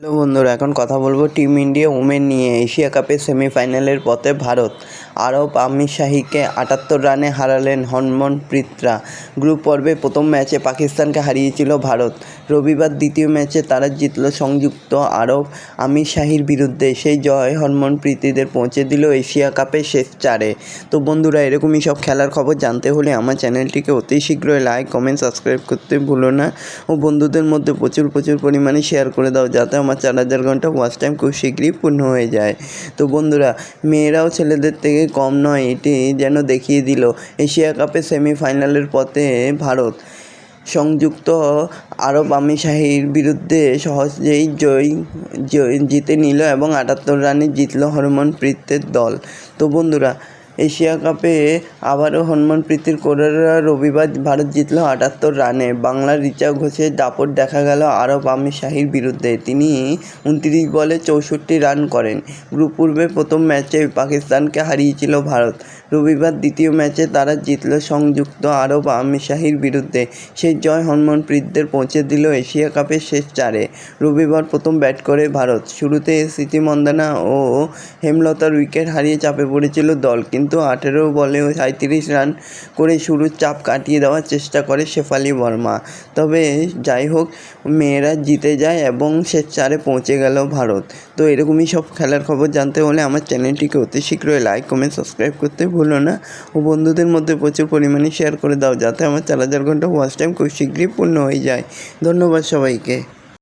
Hello বন্ধুরা, এখন কথা বলবো টিম ইন্ডিয়া উমেন নিয়ে। এশিয়া কাপের সেমিফাইনালের পথে ভারত। আরব আমির শাহিকে 78 রানে হারালেন হরমনপ্রীতরা। গ্রুপ পর্বে প্রথম ম্যাচে পাকিস্তানকে হারিয়েছিল ভারত। রবিবার দ্বিতীয় ম্যাচে তারা জিতল সংযুক্ত আরব আমির শাহির বিরুদ্ধে। সেই জয় হরমনপ্রীতদের পৌঁছে দিল এশিয়া কাপের শেষ চারে। তো বন্ধুরা, এরকমই সব খেলার খবর জানতে হলে আমার চ্যানেলটিকে অতি শীঘ্রই লাইক, কমেন্ট, সাবস্ক্রাইব করতে ভুলো না ও বন্ধুদের মধ্যে প্রচুর পরিমাণে শেয়ার করে দাও, যাতে আমার 4000 ঘন্টা ওয়াচ টাইম খুব শীঘ্রই পূর্ণ হয়ে যায়। তো বন্ধুরা, মেয়েরাও ছেলেদের থেকে কম নয়, এটি যেন দেখিয়ে দিল। এশিয়া কাপের সেমিফাইনালের পথে ভারত সংযুক্ত আরব আমির শাহির বিরুদ্ধে সহজেই জিতে নিল এবং 78 রানে জিতল হরমনপ্রীতের দল। তো বন্ধুরা, এশিয়া কাপে আবারও হরমনপ্রীতের কোরেরা রবিবার ভারত জিতল 78 রানে। বাংলার রিচা ঘোষের দাপট দেখা গেল আরব আমির শাহির বিরুদ্ধে। তিনি 29 বলে 64 রান করেন। গ্রুপ পর্বের প্রথম ম্যাচে পাকিস্তানকে হারিয়েছিল ভারত। রবিবার দ্বিতীয় ম্যাচে তারা জিতল সংযুক্ত আরব আমির শাহির বিরুদ্ধে। সেই জয় হরমনপ্রীতদের পৌঁছে দিল এশিয়া কাপের শেষ চারে। রবিবার প্রথম ব্যাট করে ভারত। শুরুতে স্মৃতি মন্দানা ও হেমলতার উইকেট হারিয়ে চাপে পড়েছিল দল, কিন্তু 18 বলে 37 রান করে শুরুর চাপ কাটিয়ে দেওয়ার চেষ্টা করে শেফালি বর্মা। তবে যাই হোক, মেয়েরা জিতে যায় এবং শেষ চারে পৌঁছে গেল ভারত। তো এরকমই সব খেলার খবর জানতে হলে আমার চ্যানেলটিকে অতি শীঘ্রই লাইক, কমেন্ট, সাবস্ক্রাইব করতে ভুলো না ও বন্ধুদের মধ্যে প্রচুর পরিমাণে শেয়ার করে দাও, যাতে আমার 4000 ঘন্টা ওয়াচ টাইম খুব শীঘ্রই পূর্ণ হয়ে যায়। ধন্যবাদ সবাইকে।